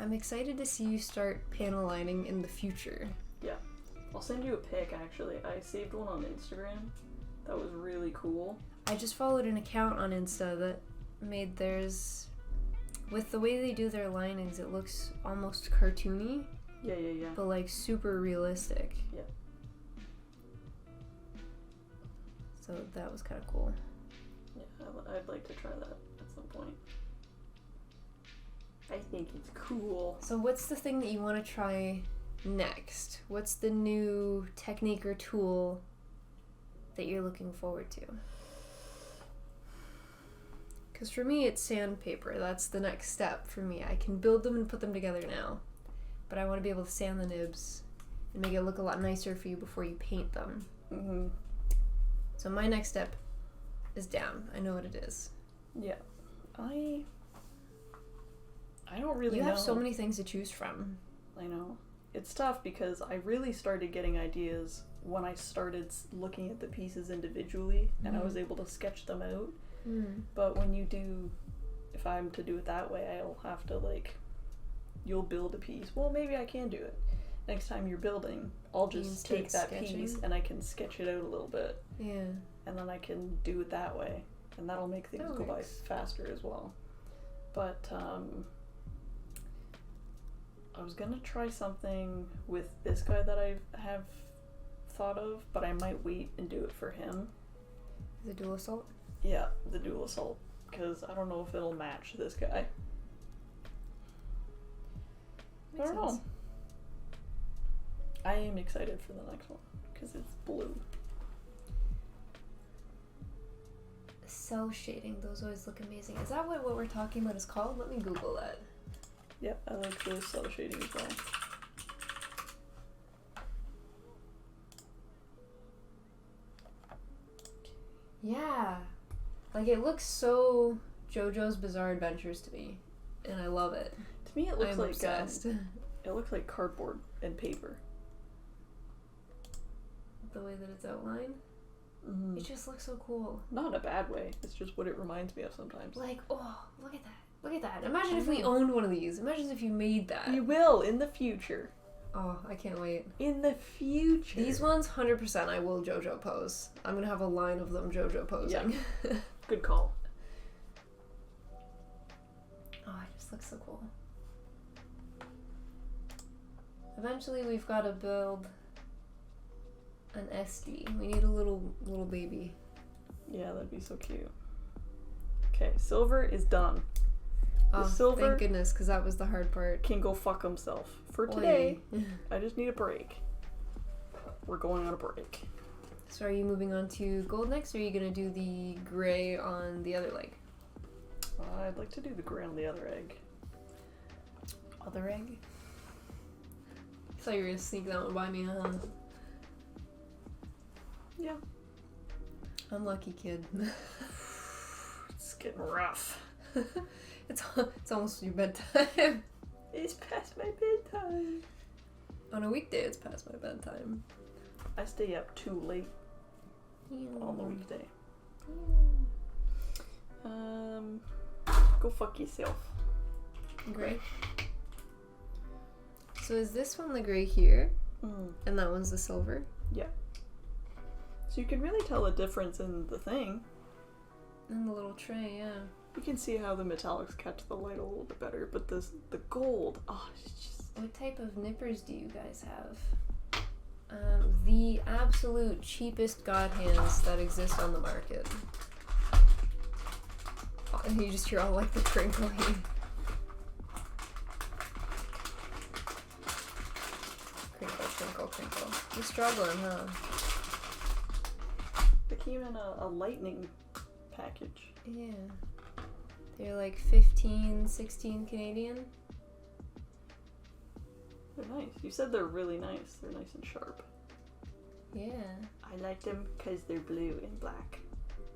I'm excited to see you start panel lining in the future. Yeah. I'll send you a pic, actually. I saved one on Instagram. That was really cool. I just followed an account on Insta that made theirs... With the way they do their linings, it looks almost cartoony. Yeah. But, like, super realistic. Yeah. So that was kind of cool. Yeah, I'd like to try that at some point. I think it's cool. So what's the thing that you want to try next? What's the new technique or tool that you're looking forward to? Because for me, it's sandpaper. That's the next step for me. I can build them and put them together now. But I want to be able to sand the nibs and make it look a lot nicer for you before you paint them. Mm-hmm. So my next step is down. I know what it is. Yeah. I don't really know. You have so many things to choose from. I know. It's tough because I really started getting ideas when I started looking at the pieces individually and I was able to sketch them out. But when you do, if I'm to do it that way, I'll have to, like, you'll build a piece. Well, maybe I can do it. Next time you're building, I'll just take that piece and I can sketch it out a little bit. Yeah. And then I can do it that way. And that'll make things go by faster as well. But, I was gonna try something with this guy that I have thought of, but I might wait and do it for him. The dual assault? Yeah, the dual assault, because I don't know if it'll match this guy. I don't know. I am excited for the next one, because it's blue. Cell shading, those always look amazing. Is that what we're talking about is called? Let me Google that. Yep, I like the cell shading as well. Yeah. Like, it looks so JoJo's Bizarre Adventures to me, and I love it. To me, it looks like obsessed. It looks like cardboard and paper. The way that it's outlined, it just looks so cool. Not in a bad way. It's just what it reminds me of sometimes. Like, oh, look at that! Look at that! Imagine if we owned one of these. Imagine if you made that. You will in the future. Oh, I can't wait. In the future. These ones, 100%, I will JoJo pose. I'm gonna have a line of them JoJo posing. Yeah. Good call. Oh, it just looks so cool. Eventually, we've got to build an SD. We need a little baby. Yeah, that'd be so cute. Okay, silver is done. Oh, silver thank goodness, because that was the hard part. Can go fuck himself. For today, I just need a break. We're going on a break. So are you moving on to gold next, or are you going to do the gray on the other leg? I'd like to do the gray on the other egg. Other egg? I thought you were going to sneak that one by me, huh? Yeah. Unlucky kid. It's getting rough. It's almost your bedtime. It's past my bedtime. On a weekday, it's past my bedtime. I stay up too late on the weekday. Go fuck yourself. Gray. So is this one the gray here? And that one's the silver? Yeah. So you can really tell a difference in the thing. In the little tray, yeah. You can see how the metallics catch the light a little bit better, but the gold, it's just... What type of nippers do you guys have? The absolute cheapest GodHands that exist on the market. Oh, and you just hear all like the crinkling. Crinkle, crinkle, crinkle. You're struggling, huh? They came in a lightning package. Yeah. They're like 15, 16 Canadian. They're nice. You said they're really nice. They're nice and sharp. Yeah. I like them because they're blue and black.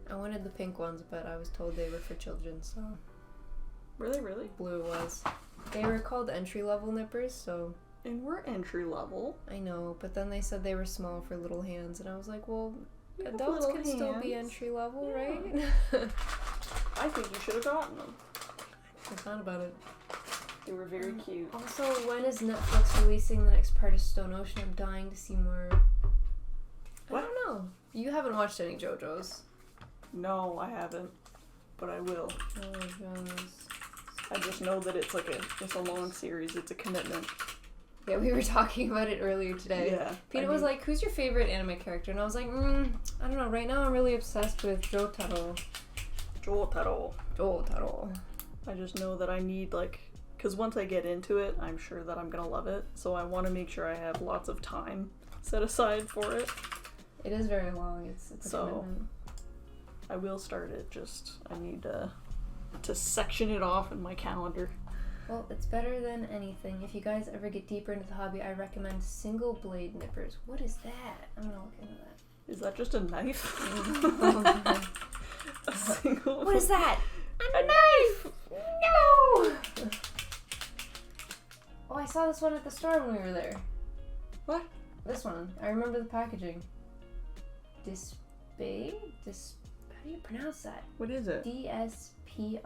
I wanted the pink ones, but I was told they were for children, so... Were they really? Blue was. They were called entry-level nippers, so... And we're entry level. I know, but then they said they were small for little hands, and I was like, well, adults can still be entry-level, right? I think you should have gotten them. I thought about it. They were very cute. Also, when is Netflix releasing the next part of Stone Ocean? I'm dying to see more. What? I don't know. You haven't watched any JoJo's. No, I haven't. But I will. JoJo's. I just know that it's a long series. It's a commitment. Yeah, we were talking about it earlier today. Yeah. Peanut was like, who's your favorite anime character? And I was like, I don't know. Right now I'm really obsessed with Jotaro. Jotaro. I just know that I need, because once I get into it, I'm sure that I'm going to love it. So I want to make sure I have lots of time set aside for it. It is very long. It's a commitment. I will start it, just I need to section it off in my calendar. Well, it's better than anything. If you guys ever get deeper into the hobby, I recommend single blade nippers. What is that? I'm gonna look into that. Is that just a knife? A single. What is that? A knife! No! Oh, I saw this one at the store when we were there. What? This one. I remember the packaging. Dispae? How do you pronounce that? What is it? DSPIAE.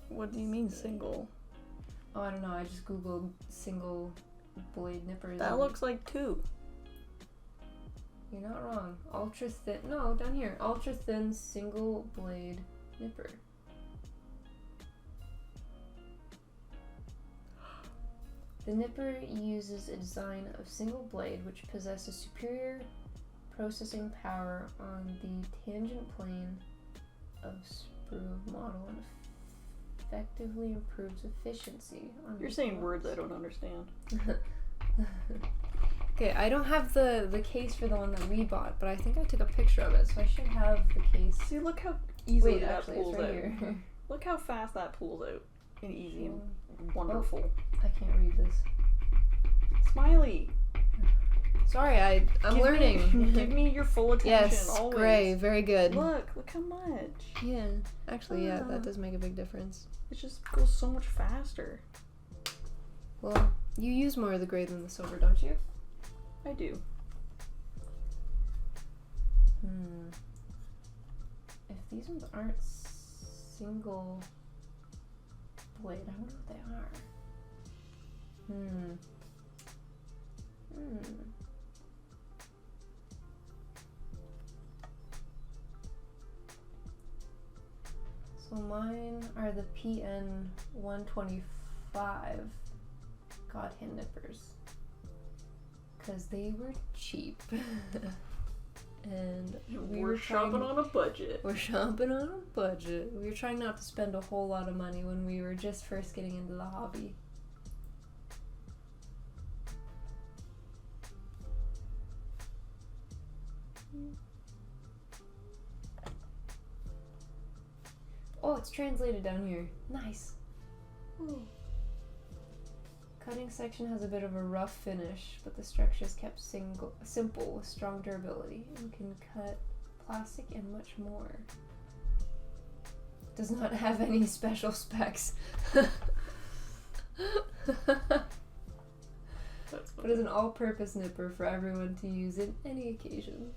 What do you mean single? Oh, I don't know. I just googled single blade nippers. That looks like two. You're not wrong. Ultra thin. No, down here. Ultra thin single blade nipper. The nipper uses a design of single blade which possesses superior processing power on the tangent plane of sprue model and effectively improves efficiency. You're saying words I don't understand. Okay, I don't have the case for the one that we bought, but I think I took a picture of it, so I should have the case. See, look how easily that actually, pulls it's right out. here. Look how fast that pulls out. And easy and wonderful. Oh, I can't read this. Smiley. Sorry, I'm learning. Give me your full attention. Yes, always. Gray, very good. Look how much. Yeah, actually, yeah, that does make a big difference. It just goes so much faster. Well, you use more of the gray than the silver, don't you? I do. If these ones aren't single blade, I wonder what they are. So mine are the PN 125 GodHand nippers. Because they were cheap. And we're shopping on a budget. We're shopping on a budget. We were trying not to spend a whole lot of money when we were just first getting into the hobby. Oh, it's translated down here. Nice. Ooh. Cutting section has a bit of a rough finish, but the structure is kept simple with strong durability and can cut plastic and much more. Does not have any special specs. But is an all-purpose nipper for everyone to use in any occasion.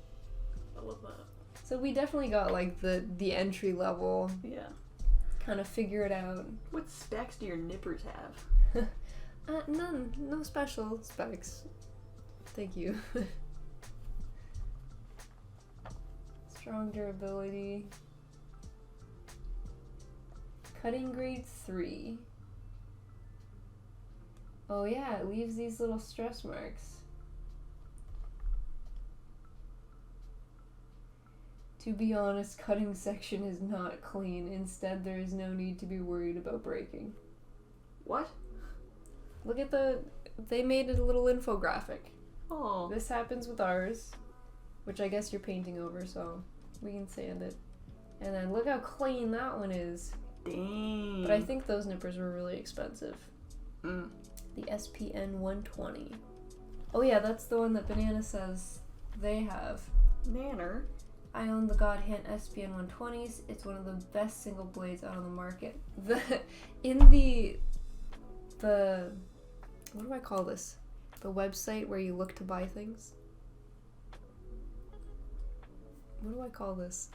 I love that. So we definitely got like the entry level. Yeah. Kind of figure it out. What specs do your nippers have? None. No special specs. Thank you. Strong durability. Cutting grade 3. Oh yeah, it leaves these little stress marks. To be honest, cutting section is not clean. Instead, there is no need to be worried about breaking. What? Look at they made a little infographic. Oh. This happens with ours, which I guess you're painting over, so we can sand it. And then look how clean that one is. Dang. But I think those nippers were really expensive. Mm. The SPN 120. Oh yeah, that's the one that Banana says they have. Nanner. I own the GodHand SPN 120s. It's one of the best single blades out on the market. In the what do I call this? The website where you look to buy things? What do I call this?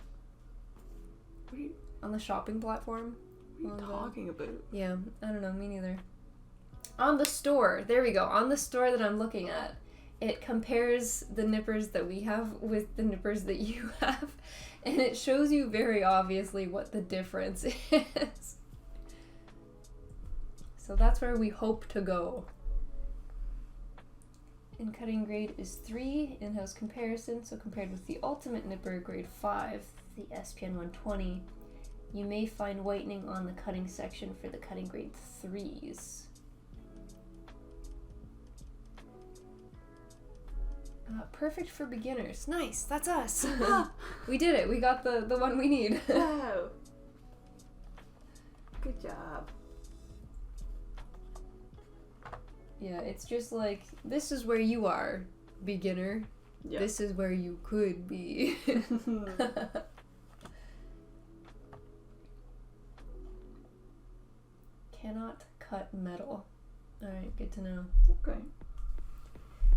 On the shopping platform? What are you talking about? Yeah, I don't know, me neither. On the store, there we go. On the store that I'm looking at, it compares the nippers that we have with the nippers that you have, and it shows you very obviously what the difference is. So that's where we hope to go. In cutting grade is 3, in-house comparison, so compared with the ultimate nipper grade 5, the SPN 120, you may find whitening on the cutting section for the cutting grade 3s. Perfect for beginners. Nice, that's us. We did it. We got the one we need. Wow. Good job. Yeah, it's just like, this is where you are, beginner. Yeah. This is where you could be. Cannot cut metal. Alright, good to know. Okay.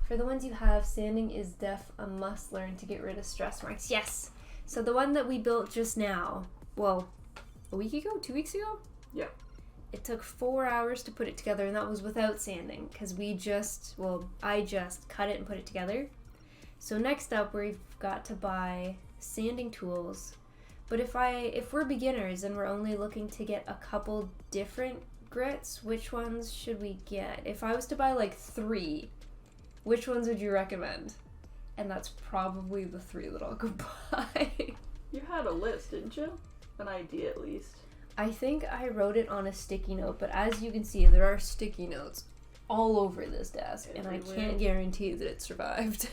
For the ones you have, sanding is a must learn to get rid of stress marks. Yes! So the one that we built just now, well, a week ago? 2 weeks ago? Yeah. It took 4 hours to put it together, and that was without sanding, because I just cut it and put it together. So next up, we've got to buy sanding tools. But if we're beginners and we're only looking to get a couple different grits, which ones should we get? If I was to buy like 3, which ones would you recommend? And that's probably the 3 that I'll go buy. You had a list, didn't you? An idea at least. I think I wrote it on a sticky note, but as you can see, there are sticky notes all over this desk, and I can't guarantee that it survived.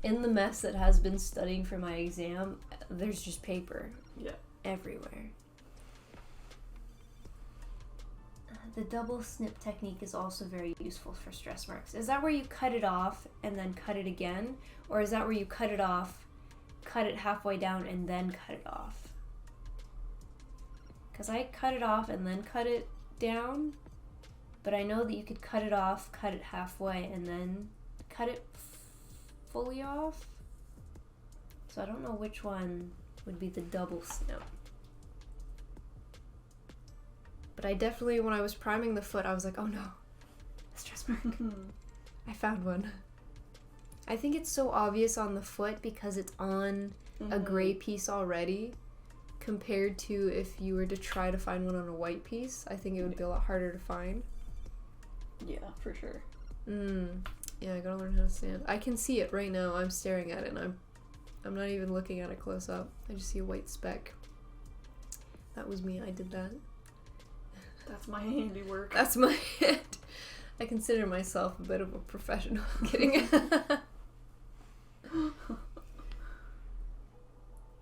In the mess that has been studying for my exam, there's just paper. Yeah. Everywhere. The double snip technique is also very useful for stress marks. Is that where you cut it off and then cut it again? Or is that where you cut it off, cut it halfway down, and then cut it off? Because I cut it off and then cut it down, but I know that you could cut it off, cut it halfway, and then cut it fully off. So I don't know which one would be the double snip. But I definitely, when I was priming the foot, I was like, oh no, a stress mark. I found one. I think it's so obvious on the foot because it's on a gray piece already, compared to if you were to try to find one on a white piece. I think it would be a lot harder to find. Yeah, for sure. Yeah, I gotta learn how to sand. I can see it right now. I'm staring at it, and I'm not even looking at it close up. I just see a white speck. That was me. I did that. That's my handiwork. That's my hand. I consider myself a bit of a professional. I'm kidding.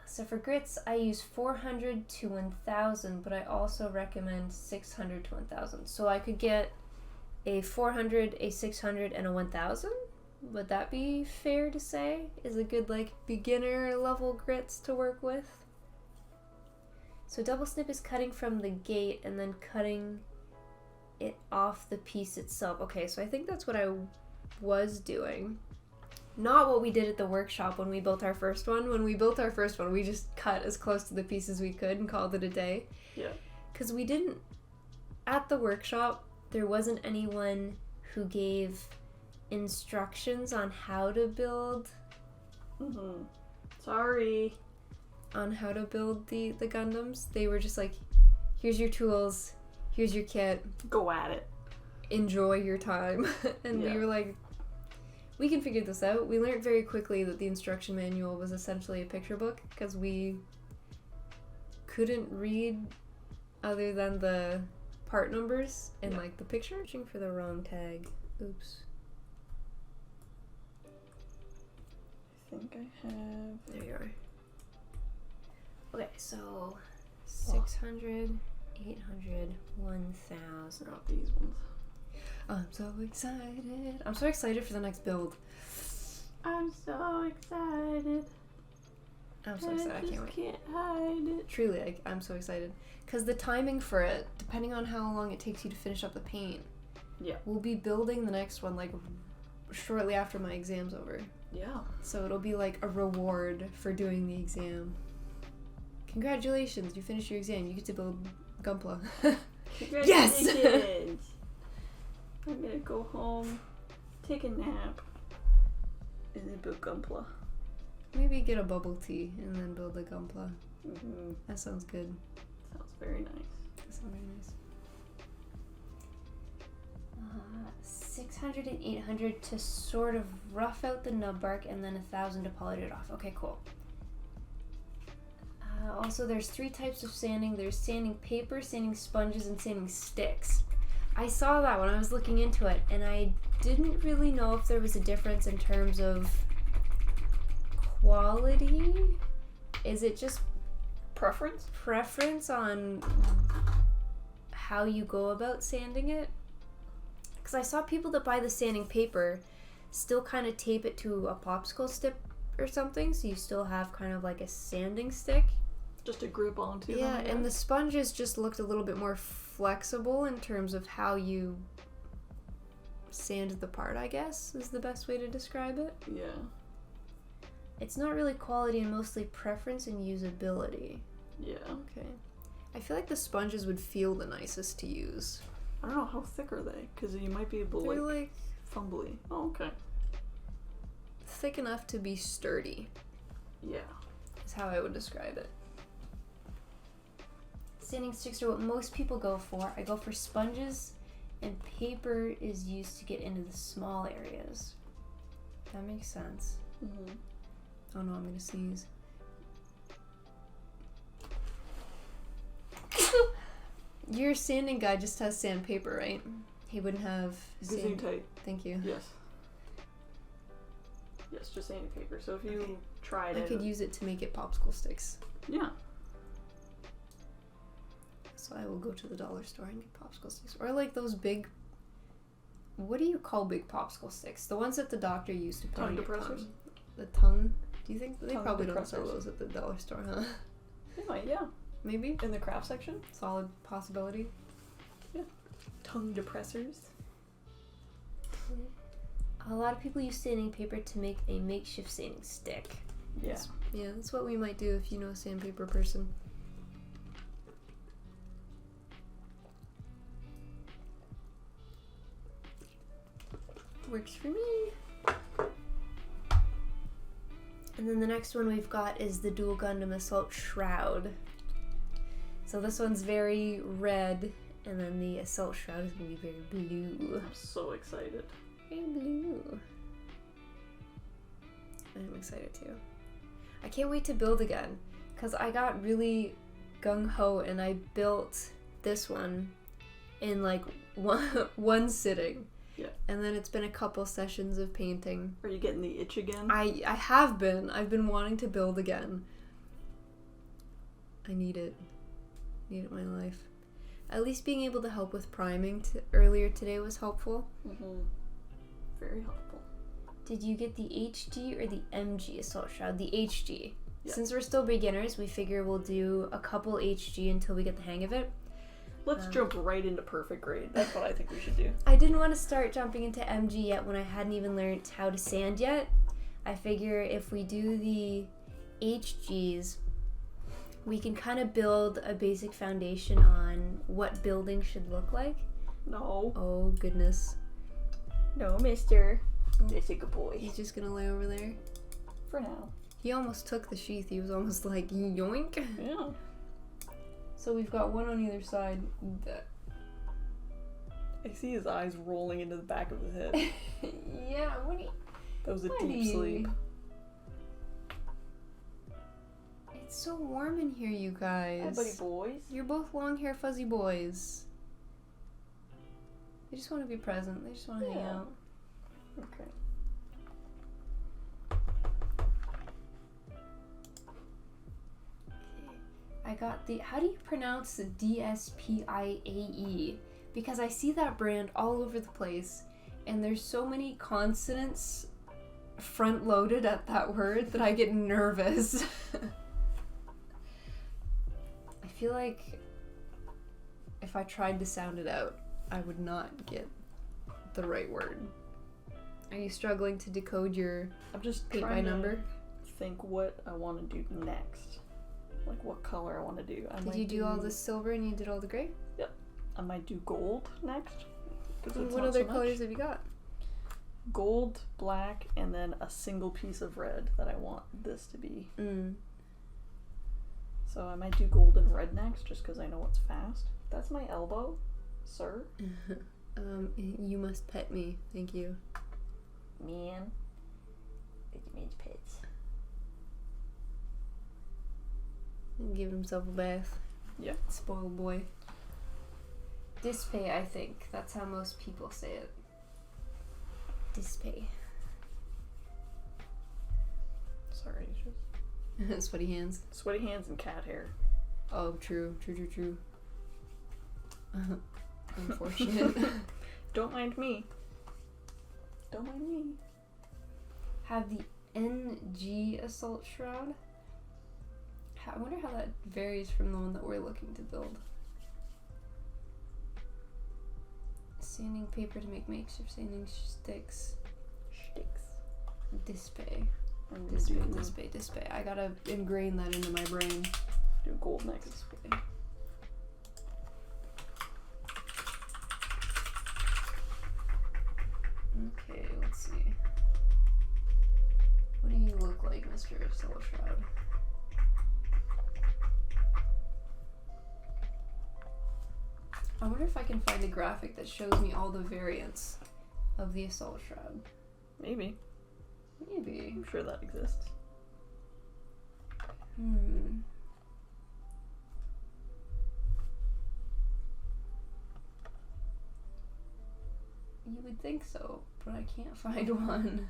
So for grits, I use 400 to 1000, but I also recommend 600 to 1000. So I could get a 400, a 600, and a 1000? Would that be fair to say? Is a good, like, beginner level grits to work with? So double snip is cutting from the gate and then cutting it off the piece itself. Okay, so I think that's what I was doing. Not what we did at the workshop when we built our first one. When we built our first one, we just cut as close to the piece as we could and called it a day. Yeah. Because we didn't... At the workshop, there wasn't anyone who gave instructions on how to build... Sorry. On how to build the Gundams. They were just like, here's your tools, here's your kit. Go at it. Enjoy your time. And we were like, we can figure this out. We learned very quickly that the instruction manual was essentially a picture book because we couldn't read other than the part numbers and like the picture. Searching for the wrong tag. Oops. I think I have... There you are. Okay, so 600, 800, 1000. Not these ones. I'm so excited. I'm so excited for the next build. I'm so excited. I'm so excited. I can't wait. Can't hide it. Truly, I'm so excited. Because the timing for it, depending on how long it takes you to finish up the paint, we'll be building the next one like shortly after my exam's over. Yeah. So it'll be like a reward for doing the exam. Congratulations, you finished your exam. You get to build Gunpla. Congratulations! Yes! I'm gonna go home, take a nap, and then build Gunpla. Maybe get a bubble tea and then build a Gunpla. Mm-hmm. That sounds good. Sounds very nice. That sounds very nice. 600 and 800 to sort of rough out the nub bark, and then 1,000 to polish it off. Okay, cool. Also, there's 3 types of sanding. There's sanding paper, sanding sponges, and sanding sticks. I saw that when I was looking into it, and I didn't really know if there was a difference in terms of quality. Is it just preference on how you go about sanding it? Because I saw people that buy the sanding paper still kind of tape it to a popsicle stick or something, so you still have kind of like a sanding stick. Just to grip onto them. Yeah, and the sponges just looked a little bit more flexible in terms of how you sand the part, I guess, is the best way to describe it. Yeah. It's not really quality and mostly preference and usability. Yeah. Okay. I feel like the sponges would feel the nicest to use. I don't know, how thick are they? Because you might be able to, They're like fumbly. Oh, okay. thick enough to be sturdy. Yeah. Is how I would describe it. Sanding sticks are what most people go for. I go for sponges, and paper is used to get into the small areas. That makes sense. Mm-hmm. Oh no, I'm gonna sneeze. Your sanding guy just has sandpaper, right? He wouldn't have Gazoon type. Thank you. Yes. Yes, just sanding paper. So if you tried it, I could use it to make it popsicle sticks. Yeah. So I will go to the dollar store and get popsicle sticks. Or like those big... What do you call big popsicle sticks? The ones that the doctor used to put on your depressors? tongue. The tongue? Do you think... They Tongue probably don't sell depressors. those at the dollar store, huh? They might, yeah. Maybe? In the craft section? Solid possibility. Yeah. Tongue depressors. A lot of people use sanding paper to make a makeshift sanding stick. Yeah. Yeah, that's what we might do if you know a sandpaper person. Works for me. And then the next one we've got is the Dual Gundam Assault Shroud. So this one's very red, and then the Assault Shroud is going to be very blue. I'm so excited. Very blue. I'm excited too. I can't wait to build again, because I got really gung-ho and I built this one in like one sitting. Yeah. And then it's been a couple sessions of painting. Are you getting the itch again? I have been. I've been wanting to build again. I need it. Need it in my life. At least being able to help with priming earlier today was helpful. Mm-hmm. Very helpful. Did you get the HG or the MG Assault Shroud? The HG. Yeah. Since we're still beginners, we figure we'll do a couple HG until we get the hang of it. Let's jump right into perfect grade. That's what I think we should do. I didn't want to start jumping into MG yet when I hadn't even learned how to sand yet. I figure if we do the HGs, we can kind of build a basic foundation on what building should look like. No. Oh, goodness. No, mister. That's a good boy. He's just gonna lay over there. For now. He almost took the sheath. He was almost like, yoink. Yeah. So we've got one on either side. I see his eyes rolling into the back of his head. Yeah, what do you... That was a Buddy. deep sleep. It's so warm in here, you guys. Hi, buddy boys. You're both long hair fuzzy boys. They just want to be present. They just want to hang Yeah. out. Okay. I got the... How do you pronounce the DSPIAE? Because I see that brand all over the place, and there's so many consonants front-loaded at that word that I get nervous. I feel like if I tried to sound it out, I would not get the right word. Are you struggling to decode your I'm just paint by trying number? to think what I want to do next. like what color I want to do. Did you do all the silver and you did all the gray? Yep. I might do gold next. What other colors have you got? Gold, black, and then a single piece of red that I want this to be. So I might do gold and red next, just because I know it's fast. That's my elbow, sir. You must pet me. Thank you. Man. It means pets. Give himself a bath. Yeah. Spoiled boy. Dispe, I think. That's how most people say it. Dispe. Sorry, just Sweaty hands. Sweaty hands and cat hair. Oh, true. Unfortunate. Don't mind me. Don't mind me. Have the NG Assault Shroud. I wonder how that varies from the one that we're looking to build. Sanding paper to make makeshift sanding sticks. Dispe. I gotta ingrain that into my brain. Do gold next. Dispe. Okay, let's see. What do you look like, Mr. Soul Shroud? I wonder if I can find a graphic that shows me all the variants of the Assault Shroud. Maybe. Maybe. I'm sure that exists. You would think so, but I can't find one.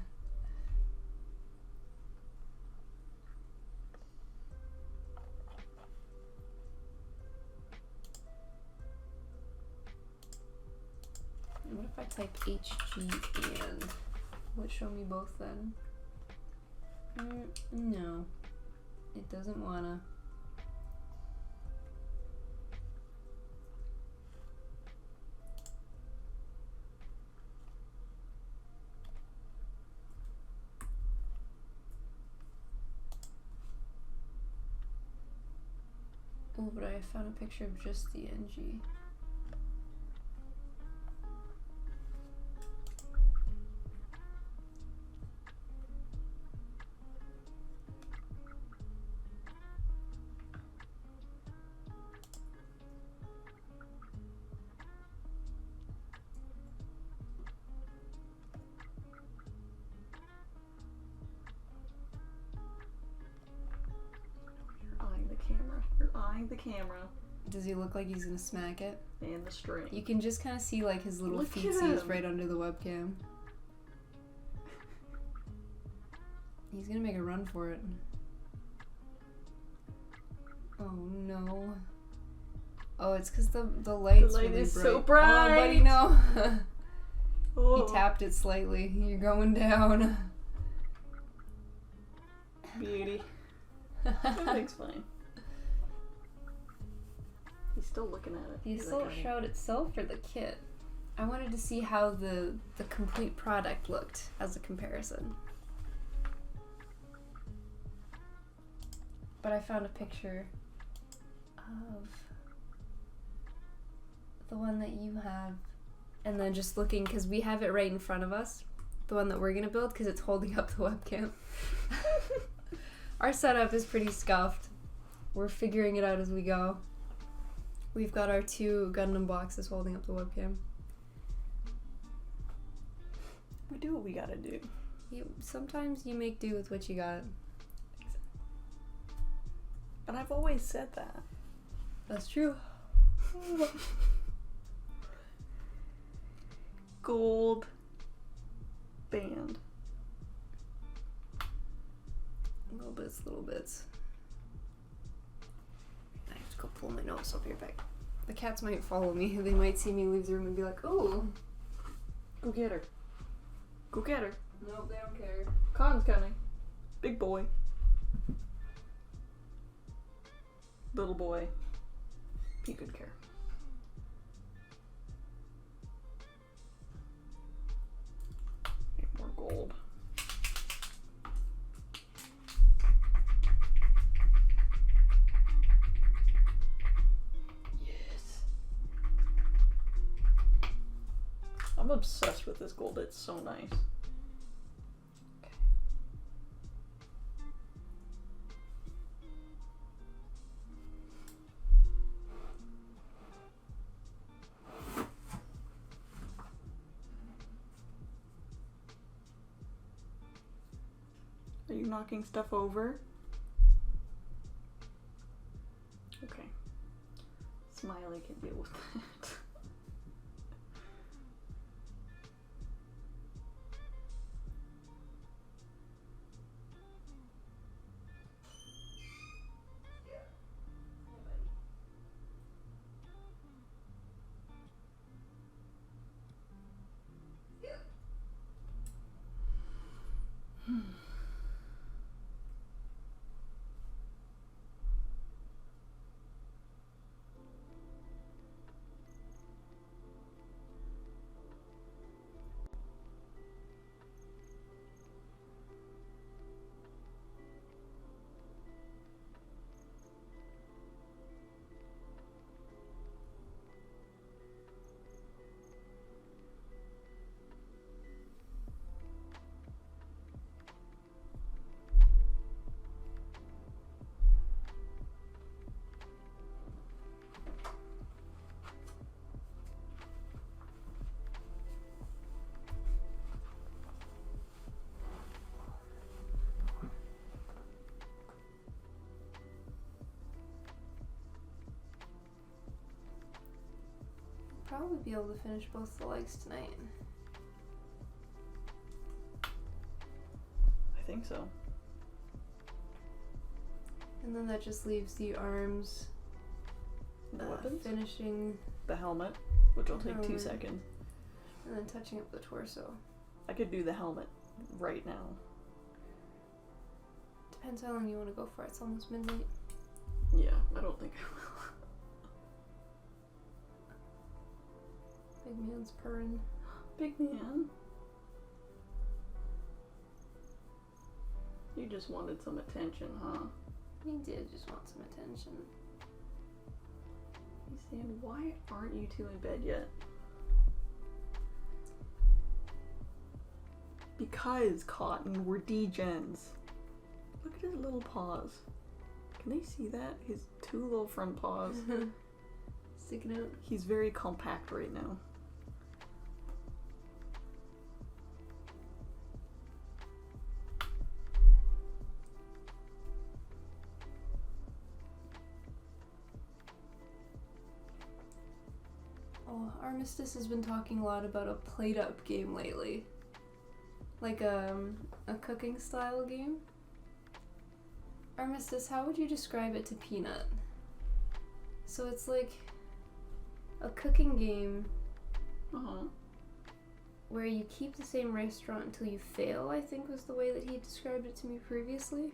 What if I type HG and? Will it show me both then? No. It doesn't wanna. Oh, but I found a picture of just the NG. You're eyeing the camera. Does he look like he's gonna smack it? And the string. You can just kind of see like his little Look at feetsies him. right under the webcam. He's gonna make a run for it. Oh no. Oh, it's because the light's light really is bright. so bright. Oh, buddy, no. Oh. He tapped it slightly. You're going down. Beauty. Everything's fine. He's still looking at it. The Assault Shroud itself or the kit? I wanted to see how the complete product looked as a comparison. But I found a picture of the one that you have, and then just looking, because we have it right in front of us, the one that we're going to build, because it's holding up the webcam. Our setup is pretty scuffed. We're figuring it out as we go. We've got our 2 Gundam boxes holding up the webcam. We do what we gotta do. Sometimes you make do with what you got. And I've always said that. That's true. Gold band. Little bits. I have to go pull my notes. I'll be right back. The cats might follow me. They might see me leave the room and be like, "Ooh, Go get her. Go get her. no, they don't care." Khan's coming. Big boy. Little boy. Be good care. Need more gold. I'm obsessed with this gold. It's so nice. Are you knocking stuff over? Okay. Smiley can deal with that. Probably be able to finish both the legs tonight. I think so. And then that just leaves the arms. The weapons? Finishing. The helmet, which will take 2 seconds. And then touching up the torso. I could do the helmet right now. Depends how long you want to go for. It's almost midnight. Yeah, I don't think I will. Big man's purring. Big man. You just wanted some attention, huh? He did just want some attention. He's saying, why aren't you two in bed yet? Because, Cotton, we're degens. Look at his little paws. Can they see that? His 2 little front paws. Sticking out. He's very compact right now. Oh, Armistice has been talking a lot about a plate-up game lately. Like a cooking style game. Armistice, how would you describe it to Peanut? So it's like a cooking game where you keep the same restaurant until you fail, I think was the way that he described it to me previously.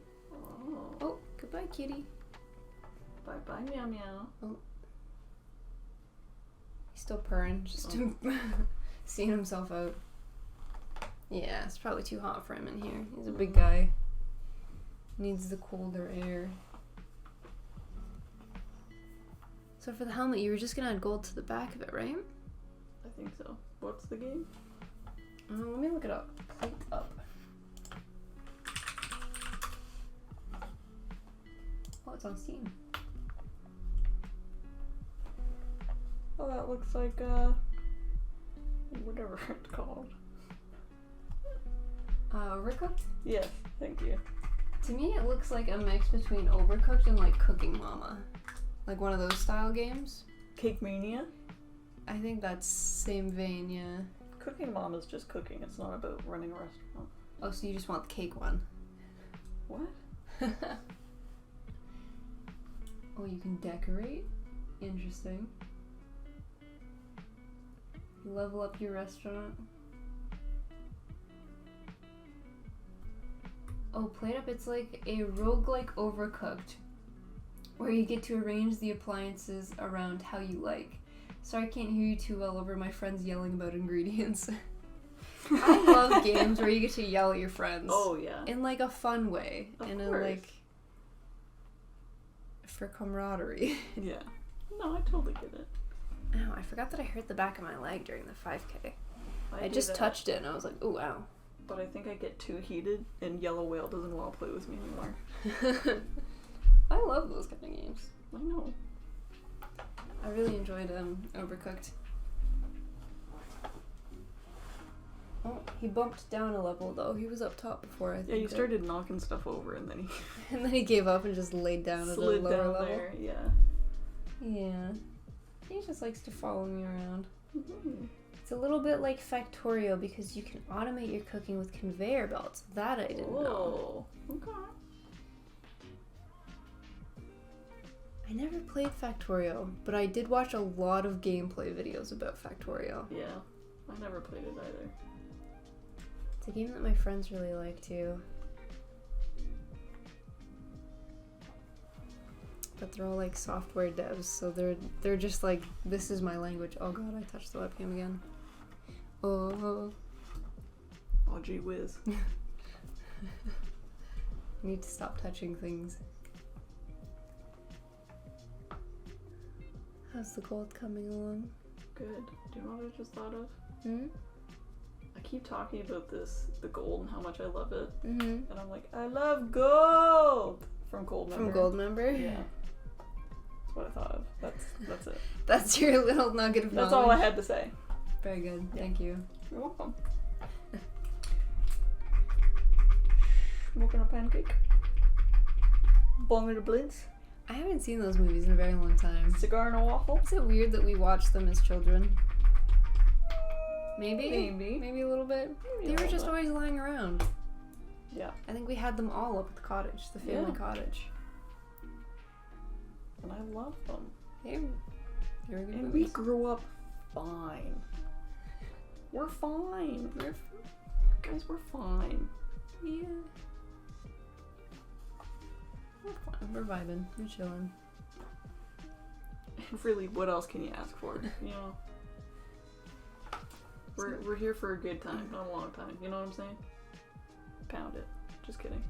Oh, goodbye, kitty. Bye-bye, meow meow. Oh. He's still purring, just seeing himself out. Yeah, it's probably too hot for him in here. He's a big guy. Needs the colder air. So for the helmet, you were just gonna add gold to the back of it, right? I think so. What's the game? Let me look it up. Plate up. Oh, it's on Steam. Oh, that looks like, whatever it's called. Overcooked? Yes, thank you. To me, it looks like a mix between Overcooked and like Cooking Mama. Like one of those style games. Cake Mania? I think that's same vein, yeah. Cooking Mama's just cooking. It's not about running a restaurant. Oh, so you just want the cake one. What? Oh, you can decorate? Interesting. You level up your restaurant. Oh, Plate Up, it's like a roguelike Overcooked, where you get to arrange the appliances around how you like. Sorry, I can't hear you too well over my friends yelling about ingredients. I love games where you get to yell at your friends. Oh, yeah. In like a fun way. Of in course. a like for camaraderie. Yeah. No, I totally get it. Oh, I forgot that I hurt the back of my leg during the 5K. I just touched it and I was like, oh wow. But I think I get too heated, and Yellow Whale doesn't want to play with me anymore. I love those kind of games. I know. I really enjoyed Overcooked. Oh, he bumped down a level though. He was up top before, I think. Yeah, you started knocking stuff over, and then he and then he gave up and just laid down at a lower level. There, yeah. Yeah. He just likes to follow me around. Mm-hmm. It's a little bit like Factorio because you can automate your cooking with conveyor belts. That I didn't know. Okay. I never played Factorio, but I did watch a lot of gameplay videos about Factorio. Yeah, I never played it either. It's a game that my friends really like too. But they're all like software devs, so they're just like, this is my language. Oh god, I touched the webcam again. Oh. Oh gee whiz. I need to stop touching things. How's the gold coming along? Good. Do you know what I just thought of? Hmm? I keep talking about the gold and how much I love it. Mm-hmm. And I'm like, I love gold! From Goldmember. From Goldmember? Yeah. That's what I thought of. That's it. That's your little nugget of knowledge. That's all I had to say. Very good. Yeah. Thank you. You're welcome. Smoking a pancake. Bonging a blintz. I haven't seen those movies in a very long time. Cigar and a waffle. Is it weird that we watched them as children? Maybe a little bit. Maybe they were just always lying around. Yeah. I think we had them all up at the cottage, the family cottage. And I love them. They were good and movies. we grew up fine. We're fine. Guys, we're fine. Yeah. We're fine. We're vibing. We're chilling. Really, what else can you ask for? You know? We're here for a good time, not a long time. You know what I'm saying? Pound it. Just kidding.